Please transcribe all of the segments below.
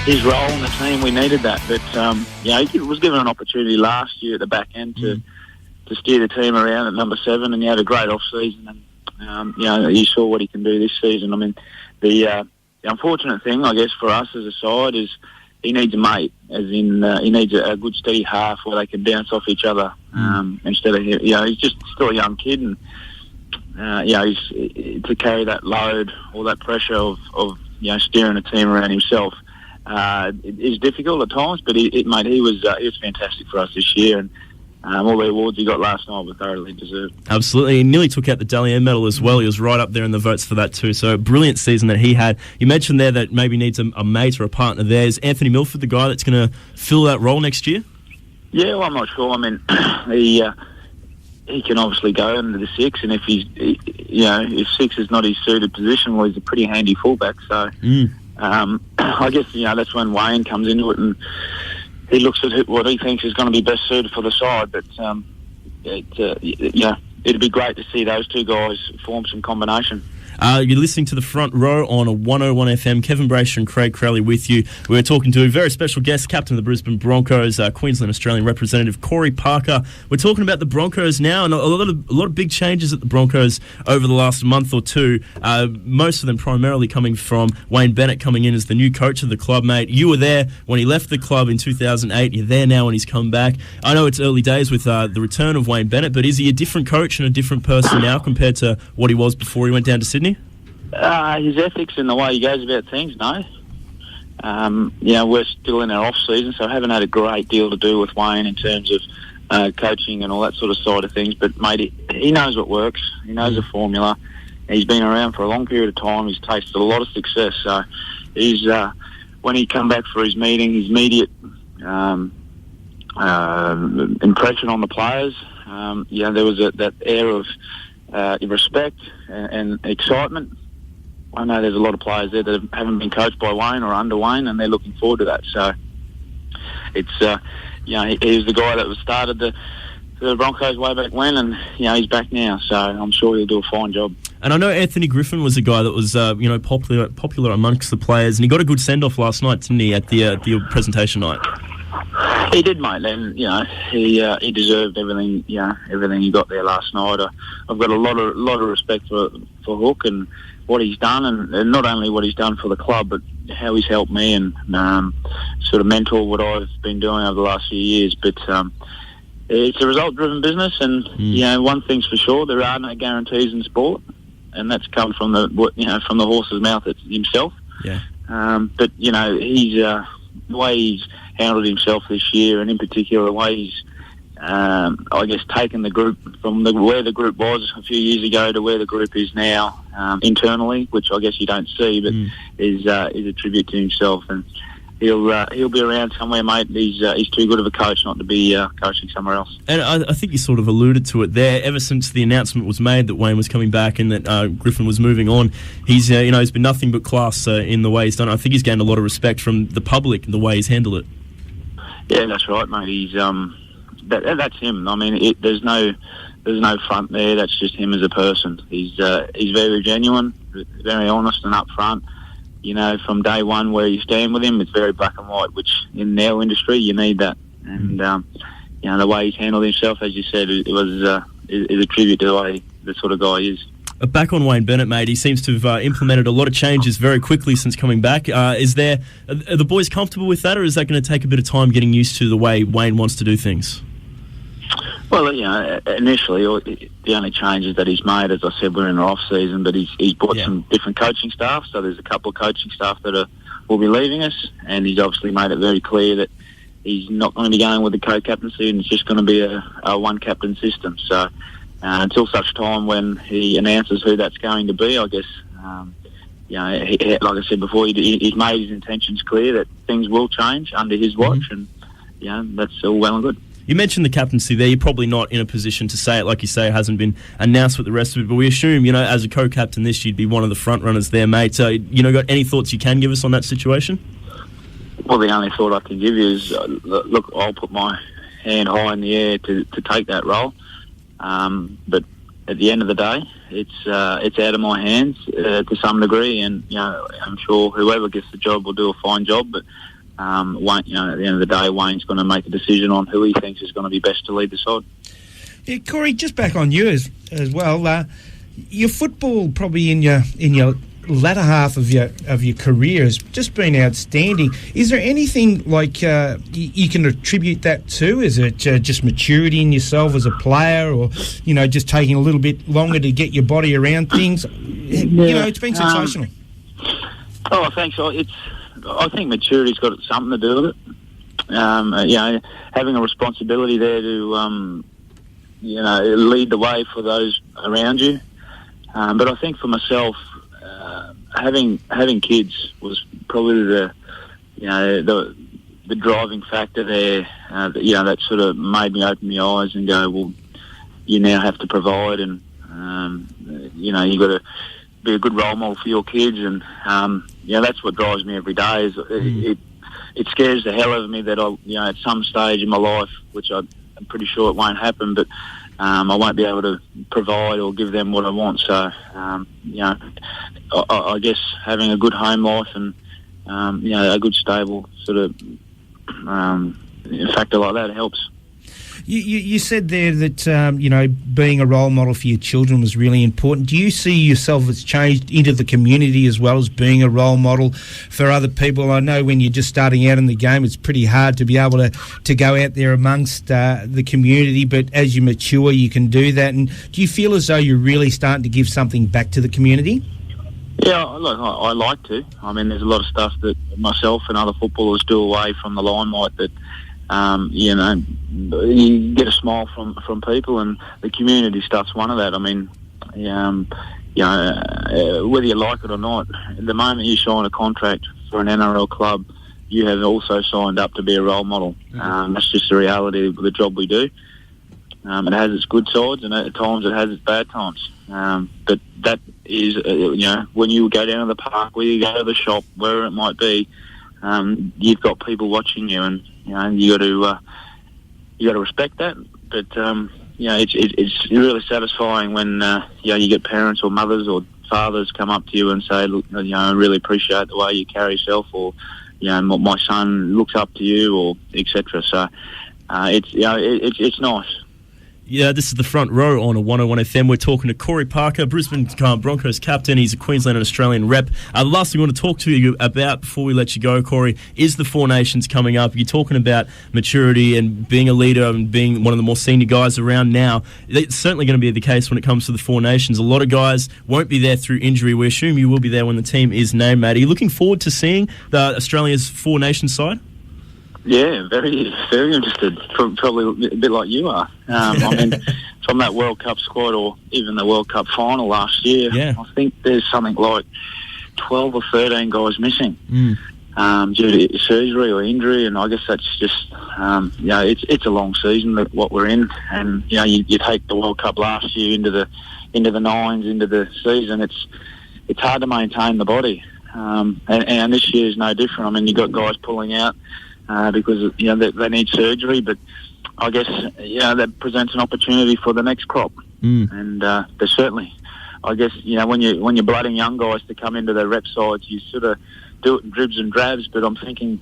his role in the team. We needed that. But, he was given an opportunity last year at the back end to steer the team around at number 7, and he had a great off-season. And, you saw what he can do this season. I mean, the unfortunate thing, I guess, for us as a side is he needs a mate, as in he needs a good steady half where they can bounce off each other instead of, he's just still a young kid, and, he's to carry that load or that pressure of steering a team around himself. It is difficult at times, but he was fantastic for us this year, and all the awards he got last night were thoroughly deserved. Absolutely. He nearly took out the Dally medal as well. He was right up there in the votes for that too. So, brilliant season that he had. You mentioned there that maybe needs a mate or a partner there. Is Anthony Milford the guy that's going to fill that role next year? Yeah, well, I'm not sure. I mean, he can obviously go into the 6, and if if 6 is not his suited position, well, he's a pretty handy fullback. So, I guess, that's when Wayne comes into it, and he looks at what he thinks is going to be best suited for the side. But, it'd be great to see those two guys form some combination. You're listening to The Front Row on a 101 FM. Kevin Braysher and Craig Crowley with you. We're talking to a very special guest, captain of the Brisbane Broncos, Queensland Australian representative Corey Parker. We're talking about the Broncos now, and a lot of big changes at the Broncos over the last month or two. Most of them primarily coming from Wayne Bennett coming in as the new coach of the club, mate. You were there when he left the club in 2008. You're there now when he's come back. I know it's early days with the return of Wayne Bennett, but is he a different coach and a different person now compared to what he was before he went down to Sydney? His ethics and the way he goes about things, no. We're still in our off-season, so I haven't had a great deal to do with Wayne in terms of coaching and all that sort of side of things. But, mate, he knows what works. He knows the formula. He's been around for a long period of time. He's tasted a lot of success. So he's when he come back for his meeting, his immediate impression on the players, there was that air of respect and excitement. I know there's a lot of players there that haven't been coached by Wayne or under Wayne, and they're looking forward to that. So it's, he was the guy that started the Broncos way back when, and, he's back now. So I'm sure he'll do a fine job. And I know Anthony Griffin was a guy that was, popular amongst the players, and he got a good send-off last night, didn't he, at the presentation night? He did, mate, and he deserved everything. Everything he got there last night. I've got a lot of respect for Hook and what he's done, and not only what he's done for the club, but how he's helped me and sort of mentor what I've been doing over the last few years. But it's a result-driven business, and one thing's for sure: there are no guarantees in sport, and that's come from the horse's mouth himself. Yeah. But he's the way he's handled himself this year, and in particular the way he's, taken the group from where the group was a few years ago to where the group is now internally, which I guess you don't see, but is a tribute to himself. And he'll be around somewhere, mate. He's too good of a coach not to be coaching somewhere else. And I think you sort of alluded to it there. Ever since the announcement was made that Wayne was coming back and that Griffin was moving on, he's he's been nothing but class in the way he's done. I think he's gained a lot of respect from the public in the way he's handled it. Yeah, that's right, mate. He's that's him. I mean, there's no front there. That's just him as a person. He's very genuine, very honest and upfront. From day one where you stand with him, it's very black and white, which in our industry you need that. And the way he's handled himself, as you said, is a tribute to the sort of guy he is. Back on Wayne Bennett, mate, he seems to have implemented a lot of changes very quickly since coming back. Are the boys comfortable with that, or is that going to take a bit of time getting used to the way Wayne wants to do things? Well, initially, the only changes that he's made, as I said, we're in the off-season, but he's brought some different coaching staff, so there's a couple of coaching staff that will be leaving us, and he's obviously made it very clear that he's not going to be going with the co-captaincy, and it's just going to be a one-captain system. So until such time when he announces who that's going to be, I guess, like I said before, he's made his intentions clear that things will change under his watch, and that's all well and good. You mentioned the captaincy there. You're probably not in a position to say it, like you say, it hasn't been announced with the rest of it, but we assume, as a co-captain this, you'd be one of the front runners there, mate. Got any thoughts you can give us on that situation? Well, the only thought I can give you is, look, I'll put my hand high in the air to take that role. But at the end of the day, it's out of my hands to some degree, and I'm sure whoever gets the job will do a fine job. But Wayne, at the end of the day, Wayne's going to make a decision on who he thinks is going to be best to lead the side. Yeah, Corey, just back on you as well. Your football probably in your latter half of your career has just been outstanding. Is there anything like you can attribute that to? Is it just maturity in yourself as a player, or just taking a little bit longer to get your body around things? It's been sensational. Thanks. I think maturity's got something to do with it. Having a responsibility there to lead the way for those around you. But I think for myself, having kids was probably the driving factor there. That sort of made me open my eyes and go, well, you now have to provide, and you got to be a good role model for your kids, and that's what drives me every day. It scares the hell out of me that at some stage in my life, which I'm pretty sure it won't happen, but I won't be able to provide or give them what I want. So, I guess having a good home life and, a good stable sort of factor like that helps. You said there that, being a role model for your children was really important. Do you see yourself as changed into the community as well as being a role model for other people? I know when you're just starting out in the game, it's pretty hard to be able to go out there amongst the community, but as you mature, you can do that. And do you feel as though you're really starting to give something back to the community? Yeah, look, I like to. I mean, there's a lot of stuff that myself and other footballers do away from the limelight that you get a smile from people, and the community stuff's one of that. I mean, whether you like it or not, the moment you sign a contract for an NRL club, you have also signed up to be a role model. That's just the reality of the job we do. It has its good sides, and at times it has its bad times. But that is, when you go down to the park, where you go to the shop, wherever it might be, you've got people watching you, and you got to respect that. But it's really satisfying when you get parents or mothers or fathers come up to you and say, look, I really appreciate the way you carry yourself, or my son looks up to you, or etc. So it's nice. Yeah, this is the front row on a 101 FM. We're talking to Corey Parker, Brisbane Broncos captain. He's a Queensland and Australian rep. The last thing we want to talk to you about before we let you go, Corey, is the Four Nations coming up. You're talking about maturity and being a leader and being one of the more senior guys around now. It's certainly going to be the case when it comes to the Four Nations. A lot of guys won't be there through injury. We assume you will be there when the team is named, mate. Are you looking forward to seeing Australia's Four Nations side? Yeah, very, very interested. Probably a bit like you are. I mean, from that World Cup squad, or even the World Cup final last year, I think there's something like 12 or 13 guys missing due to surgery or injury, and I guess that's just, it's a long season what we're in, and you take the World Cup last year into the nines, into the season. It's hard to maintain the body, and this year is no different. I mean, you got guys pulling out because they need surgery, but I guess that presents an opportunity for the next crop. And there's certainly, I guess, when you're blooding young guys to come into their rep sides, you sort of do it in dribs and drabs. But I'm thinking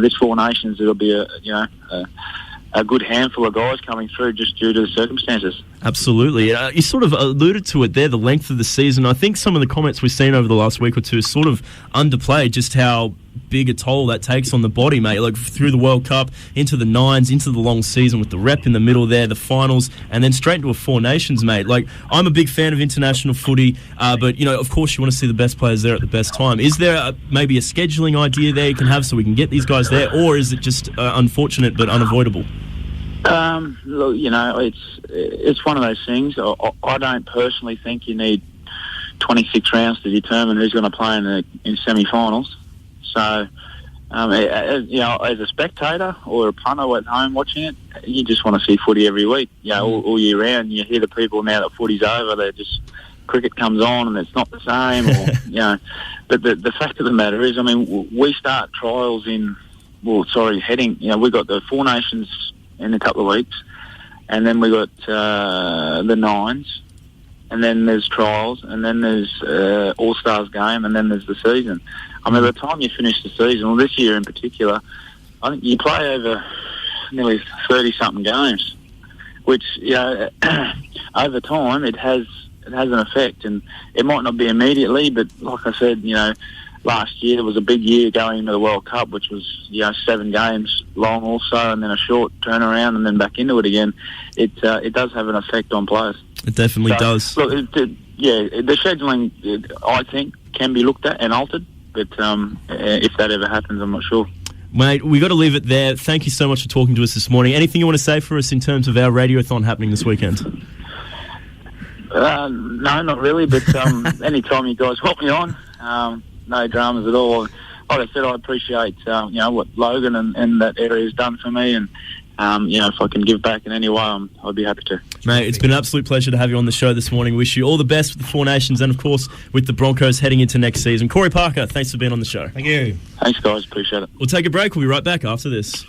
this Four Nations, it'll be a good handful of guys coming through just due to the circumstances. Absolutely. You sort of alluded to it there, the length of the season. I think some of the comments we've seen over the last week or two sort of underplayed just how big a toll that takes on the body, mate. Like through the World Cup, into the nines, into the long season with the rep in the middle there, the finals, and then straight into a Four Nations, mate. Like, I'm a big fan of international footy, but, of course you want to see the best players there at the best time. Is there maybe a scheduling idea there you can have so we can get these guys there, or is it just unfortunate but unavoidable? Look, it's one of those things. I don't personally think you need 26 rounds to determine who's going to play in semi-finals. So, as a spectator or a punter at home watching it, you just want to see footy every week. All year round. You hear the people now that footy's over, they're just, cricket comes on and it's not the same. Or but the fact of the matter is, I mean, we start trials heading. We got the Four Nations in a couple of weeks, and then we got the nines, and then there's trials, and then there's All-Stars game, and then there's the season. I mean, by the time you finish the season, well, this year in particular, I think you play over nearly 30-something games, which, over time it has an effect, and it might not be immediately, but like I said, last year was a big year going into the World Cup, which was 7 games long also, and then a short turnaround, and then back into it again. It does have an effect on players. It definitely does. Look, the scheduling, I think, can be looked at and altered, but if that ever happens, I'm not sure. Mate, we got to leave it there. Thank you so much for talking to us this morning. Anything you want to say for us in terms of our radiothon happening this weekend? No, not really, but anytime you guys want me on, no dramas at all. Like I said, I appreciate what Logan and that area has done for me, and if I can give back in any way, I'd be happy to. Mate, it's been an absolute pleasure to have you on the show this morning. Wish you all the best with the Four Nations and, of course, with the Broncos heading into next season. Corey Parker, thanks for being on the show. Thank you. Thanks, guys. Appreciate it. We'll take a break. We'll be right back after this.